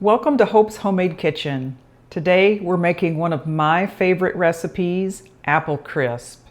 Welcome to Hope's Homemade Kitchen. Today we're making one of my favorite recipes, apple crisp.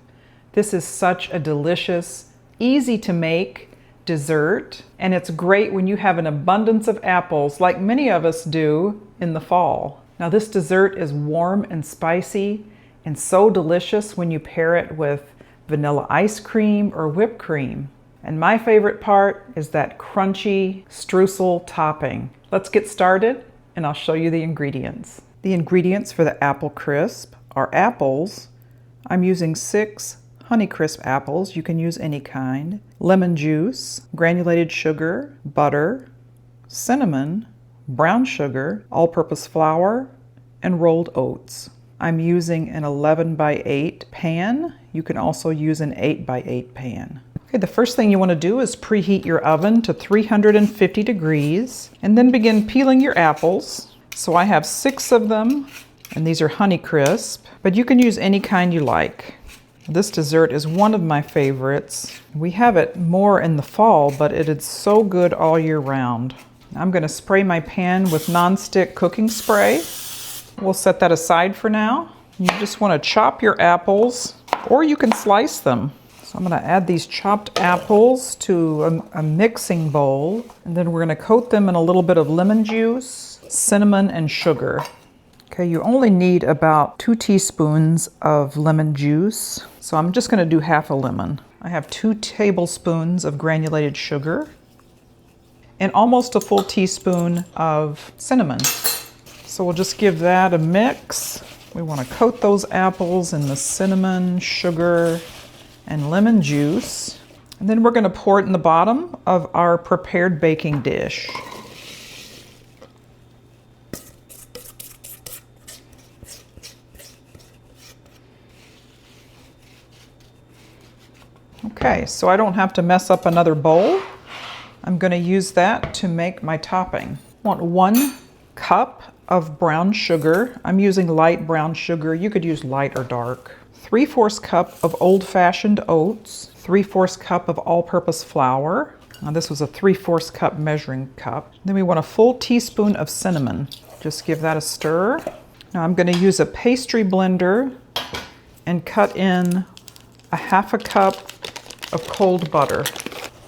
This is such a delicious, easy to make dessert, and it's great when you have an abundance of apples like many of us do in the fall. Now this dessert is warm and spicy and so delicious when you pair it with vanilla ice cream or whipped cream. And my favorite part is that crunchy streusel topping. Let's get started and I'll show you the ingredients. The ingredients for the apple crisp are apples. I'm using 6 Honeycrisp apples. You can use any kind. Lemon juice, granulated sugar, butter, cinnamon, brown sugar, all-purpose flour, and rolled oats. I'm using an 11 by 8 pan. You can also use an 8 by 8 pan. Okay, the first thing you want to do is preheat your oven to 350 degrees and then begin peeling your apples. So I have 6 of them, and these are Honeycrisp, but you can use any kind you like. This dessert is one of my favorites. We have it more in the fall, but it is so good all year round. I'm going to spray my pan with nonstick cooking spray. We'll set that aside for now. You just want to chop your apples, or you can slice them. So I'm going to add these chopped apples to a mixing bowl, and then we're going to coat them in a little bit of lemon juice, cinnamon, and sugar. Okay, you only need about 2 teaspoons of lemon juice, so I'm just going to do half a lemon. I have 2 tablespoons of granulated sugar and almost a full teaspoon of cinnamon. So we'll just give that a mix. We want to coat those apples in the cinnamon, sugar, and lemon juice. And then we're going to pour it in the bottom of our prepared baking dish. Okay, so I don't have to mess up another bowl. I'm going to use that to make my topping. I want 1 cup of brown sugar. I'm using light brown sugar. You could use light or dark. 3/4 cup of old-fashioned oats, 3/4 cup of all-purpose flour. Now this was a 3/4 cup measuring cup. Then we want a full teaspoon of cinnamon. Just give that a stir. Now I'm going to use a pastry blender and cut in a 1/2 cup of cold butter.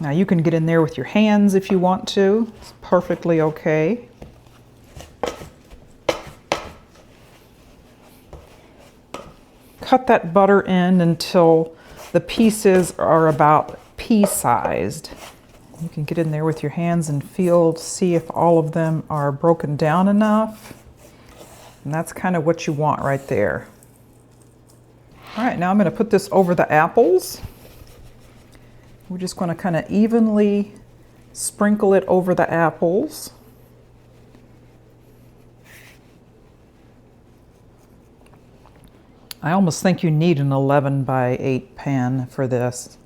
Now you can get in there with your hands if you want to. It's perfectly okay. Cut that butter in until the pieces are about pea-sized. You can get in there with your hands and feel, see if all of them are broken down enough. And that's kind of what you want right there. All right, now I'm going to put this over the apples. We're just going to kind of evenly sprinkle it over the apples. I almost think you need an 11 by 8 pan for this.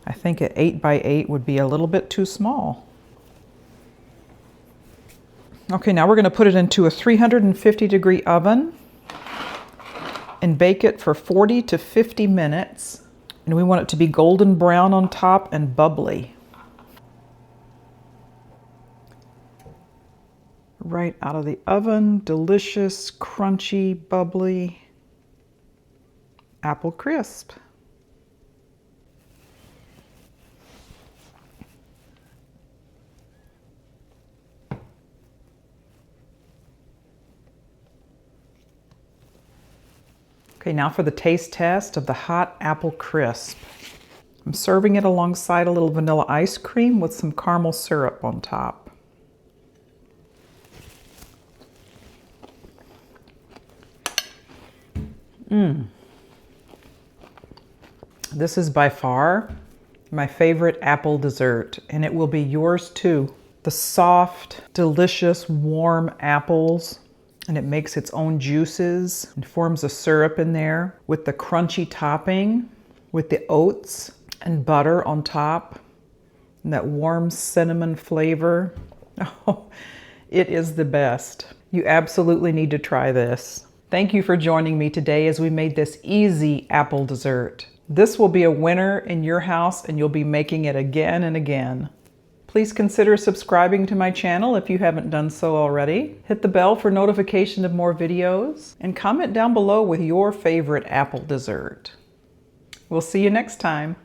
I think an 8 by 8 would be a little bit too small. Okay, now we're going to put it into a 350 degree oven and bake it for 40 to 50 minutes. And we want it to be golden brown on top and bubbly. Right out of the oven, delicious, crunchy, bubbly apple crisp. Okay, now for the taste test of the hot apple crisp. I'm serving it alongside a little vanilla ice cream with some caramel syrup on top. This is by far my favorite apple dessert, and it will be yours too. The soft, delicious, warm apples, and it makes its own juices and forms a syrup in there with the crunchy topping, with the oats and butter on top, and that warm cinnamon flavor. Oh, it is the best. You absolutely need to try this. Thank you for joining me today as we made this easy apple dessert. This will be a winner in your house, and you'll be making it again and again. Please consider subscribing to my channel if you haven't done so already. Hit the bell for notification of more videos, and comment down below with your favorite apple dessert. We'll see you next time.